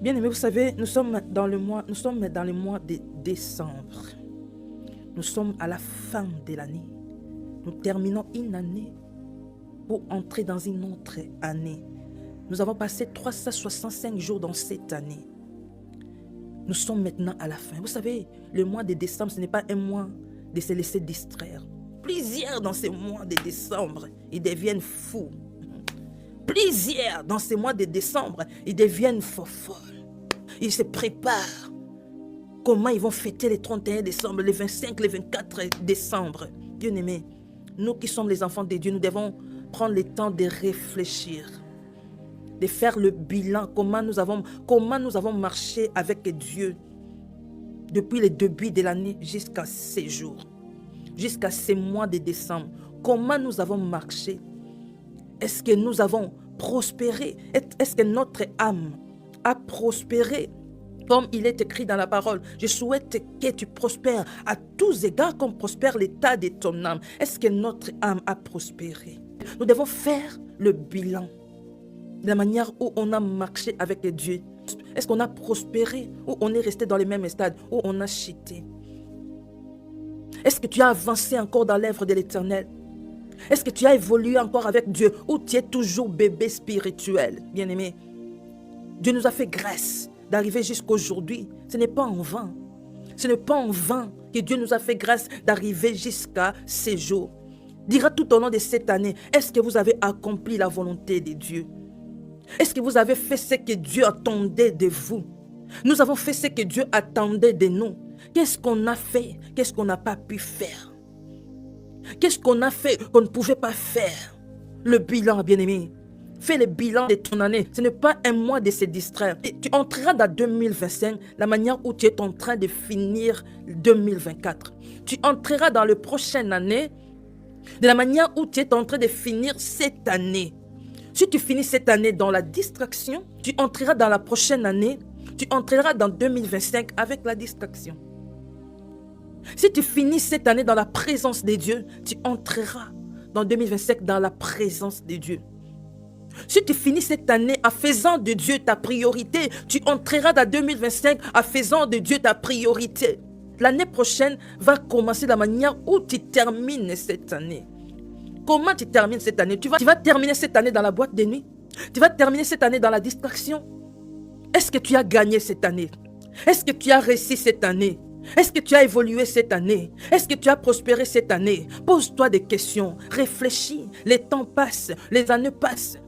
Bien aimé, vous savez, nous sommes dans le mois de décembre. Nous sommes à la fin de l'année. Nous terminons une année pour entrer dans une autre année. Nous avons passé 365 jours dans cette année. Nous sommes maintenant à la fin. Vous savez, le mois de décembre, ce n'est pas un mois de se laisser distraire. Plusieurs dans ce mois de décembre, ils deviennent fous. Plusieurs dans ce mois de décembre, ils deviennent folles. Ils se préparent. Comment ils vont fêter le 31 décembre, le 25, le 24 décembre. Bien-aimés, nous qui sommes les enfants de Dieu, nous devons prendre le temps de réfléchir, de faire le bilan, comment nous avons marché avec Dieu depuis le début de l'année jusqu'à ces jours, jusqu'à ces mois de décembre. Comment nous avons marché? Est-ce que nous avons prospéré? Est-ce que notre âme a prospéré? Comme il est écrit dans la parole, je souhaite que tu prospères à tous égards comme prospère l'état de ton âme. Est-ce que notre âme a prospéré? Nous devons faire le bilan de la manière où on a marché avec Dieu. Est-ce qu'on a prospéré ou on est resté dans les mêmes stades où on a chuté? Est-ce que tu as avancé encore dans l'œuvre de l'Éternel? Est-ce que tu as évolué encore avec Dieu ou tu es toujours bébé spirituel? Bien-aimé, Dieu nous a fait grâce d'arriver jusqu'aujourd'hui. Ce n'est pas en vain. Ce n'est pas en vain que Dieu nous a fait grâce d'arriver jusqu'à ces jours. Dira tout au long de cette année, est-ce que vous avez accompli la volonté de Dieu? Est-ce que vous avez fait ce que Dieu attendait de vous? Nous avons fait ce que Dieu attendait de nous. Qu'est-ce qu'on a fait? Qu'est-ce qu'on n'a pas pu faire? Qu'est-ce qu'on a fait qu'on ne pouvait pas faire? Le bilan, bien-aimé. Fais le bilan de ton année. Ce n'est pas un mois de se distraire. Et tu entreras dans 2025, la manière où tu es en train de finir 2024. Tu entreras dans la prochaine année de la manière où tu es en train de finir cette année. Si tu finis cette année dans la distraction, tu entreras dans la prochaine année, tu entreras dans 2025 avec la distraction. Si tu finis cette année dans la présence de Dieu, tu entreras dans 2025 dans la présence de Dieu. Si tu finis cette année en faisant de Dieu ta priorité, tu entreras dans 2025 en faisant de Dieu ta priorité. L'année prochaine va commencer de la manière où tu termines cette année. Comment tu termines cette année? Tu vas terminer cette année dans la boîte de nuit? Tu vas terminer cette année dans la distraction? Est-ce que tu as gagné cette année? Est-ce que tu as réussi cette année? Est-ce que tu as évolué cette année? Est-ce que tu as prospéré cette année? Pose-toi des questions, réfléchis. Les temps passent, les années passent.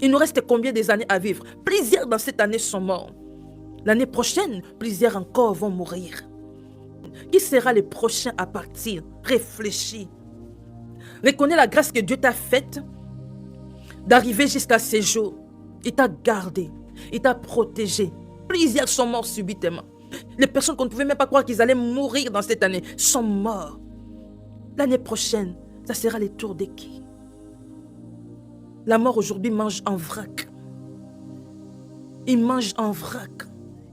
Il nous reste combien d'années à vivre? Plusieurs dans cette année sont morts. L'année prochaine, plusieurs encore vont mourir. Qui sera le prochain à partir? Réfléchis. Reconnais la grâce que Dieu t'a faite d'arriver jusqu'à ces jours. Il t'a gardé, il t'a protégé. Plusieurs sont morts subitement. Les personnes qu'on ne pouvait même pas croire qu'ils allaient mourir dans cette année sont morts. L'année prochaine, ça sera le tour de qui? La mort aujourd'hui mange en vrac. Ils mangent en vrac.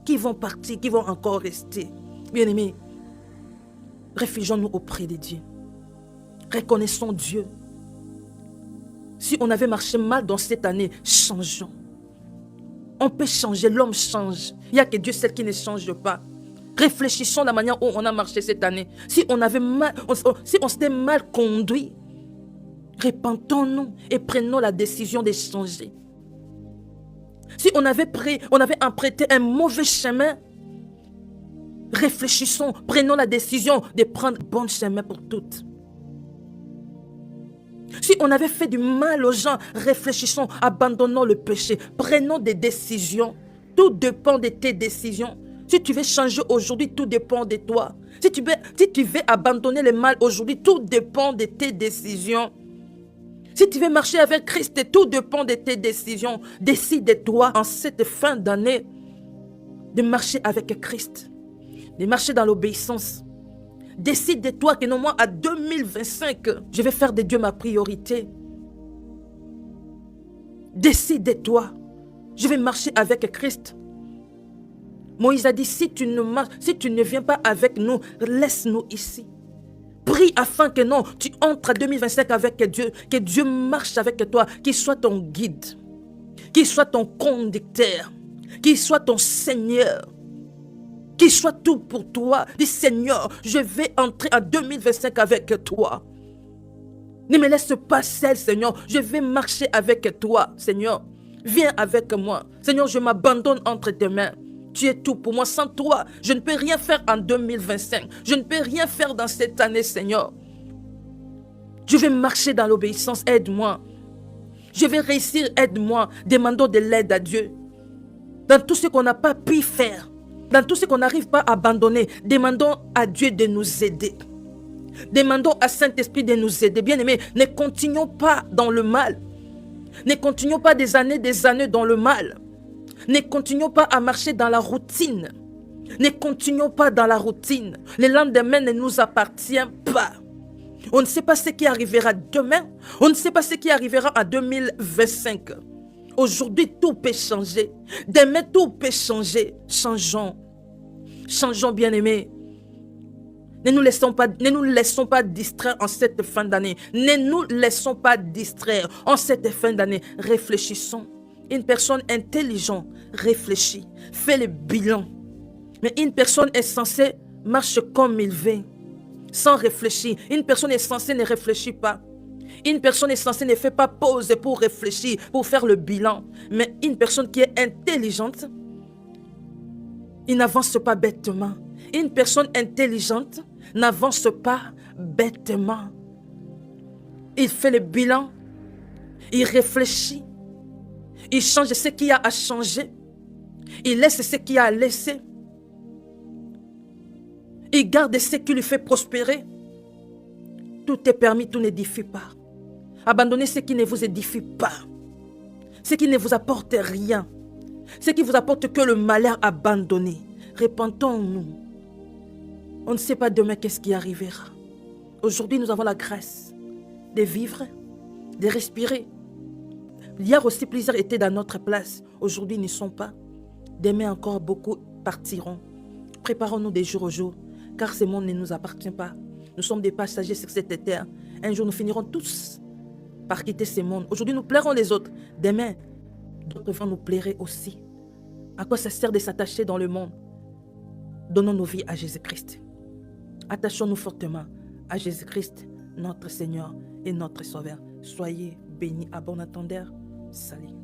Qui vont partir, qui vont encore rester? Bien-aimés, réfugions-nous auprès de Dieu. Reconnaissons Dieu. Si on avait marché mal dans cette année, changeons. On peut changer, l'homme change. Il n'y a que Dieu seul qui ne change pas. Réfléchissons à la manière où on a marché cette année. Si on s'était mal conduit, repentons-nous et prenons la décision de changer. Si on avait emprunté un mauvais chemin, réfléchissons, prenons la décision de prendre le bon chemin pour toutes. Si on avait fait du mal aux gens, réfléchissons, abandonnons le péché, prenons des décisions. Tout dépend de tes décisions. Si tu veux changer aujourd'hui, tout dépend de toi. Si tu veux abandonner le mal aujourd'hui, tout dépend de tes décisions. Si tu veux marcher avec Christ, tout dépend de tes décisions. Décide-toi en cette fin d'année de marcher avec Christ, de marcher dans l'obéissance. Décide-toi que non, moi, à 2025, je vais faire de Dieu ma priorité. Décide-toi, je vais marcher avec Christ. Moïse a dit, si tu ne viens pas avec nous, laisse-nous ici. Prie afin que non, tu entres à 2025 avec Dieu, que Dieu marche avec toi, qu'il soit ton guide, qu'il soit ton conducteur. qu'il soit ton Seigneur, qu'il soit tout pour toi. Dis Seigneur, je vais entrer en 2025 avec toi. Ne me laisse pas seul, Seigneur, je vais marcher avec toi, Seigneur. Viens avec moi. Seigneur, je m'abandonne entre tes mains. Tu es tout pour moi. Sans toi, je ne peux rien faire en 2025. Je ne peux rien faire dans cette année, Seigneur. Je vais marcher dans l'obéissance. Aide-moi. Je vais réussir. Aide-moi. Demandons de l'aide à Dieu. Dans tout ce qu'on n'a pas pu faire, dans tout ce qu'on n'arrive pas à abandonner, demandons à Dieu de nous aider. Demandons à Saint-Esprit de nous aider. Bien-aimés, ne continuons pas dans le mal. Ne continuons pas des années dans le mal. Ne continuons pas à marcher dans la routine. Ne continuons pas dans la routine. Le lendemain ne nous appartient pas. On ne sait pas ce qui arrivera demain. On ne sait pas ce qui arrivera en 2025. Aujourd'hui, tout peut changer. Demain, tout peut changer. Changeons. Changeons, bien-aimés. Ne nous laissons pas distraire en cette fin d'année. Ne nous laissons pas distraire en cette fin d'année. Réfléchissons. Une personne intelligente réfléchit, fait le bilan. Mais une personne insensée marche comme il veut, sans réfléchir. Une personne insensée ne réfléchit pas. Une personne insensée ne fait pas pause pour réfléchir, pour faire le bilan. Mais une personne qui est intelligente, il n'avance pas bêtement. Une personne intelligente n'avance pas bêtement. Il fait le bilan, il réfléchit, il change ce qu'il y a à changer, il laisse ce qu'il y a à laisser, il garde ce qui lui fait prospérer. Tout est permis, tout n'édifie pas. Abandonnez ce qui ne vous édifie pas, ce qui ne vous apporte rien, ce qui vous apporte que le malheur. Abandonnez. Repentons-nous. On ne sait pas demain qu'est-ce qui arrivera. Aujourd'hui, nous avons la grâce de vivre, de respirer. Hier aussi, plusieurs étaient dans notre place. Aujourd'hui, ils ne sont pas. Demain encore, beaucoup partiront. Préparons-nous des jours au jour, car ce monde ne nous appartient pas. Nous sommes des passagers sur cette terre. Un jour, nous finirons tous par quitter ce monde. Aujourd'hui, nous plairons les autres. Demain, d'autres vont nous plaire aussi. À quoi ça sert de s'attacher dans le monde? Donnons nos vies à Jésus-Christ. Attachons-nous fortement à Jésus-Christ, notre Seigneur et notre Sauveur. Soyez bénis à bon entendeur. Salut.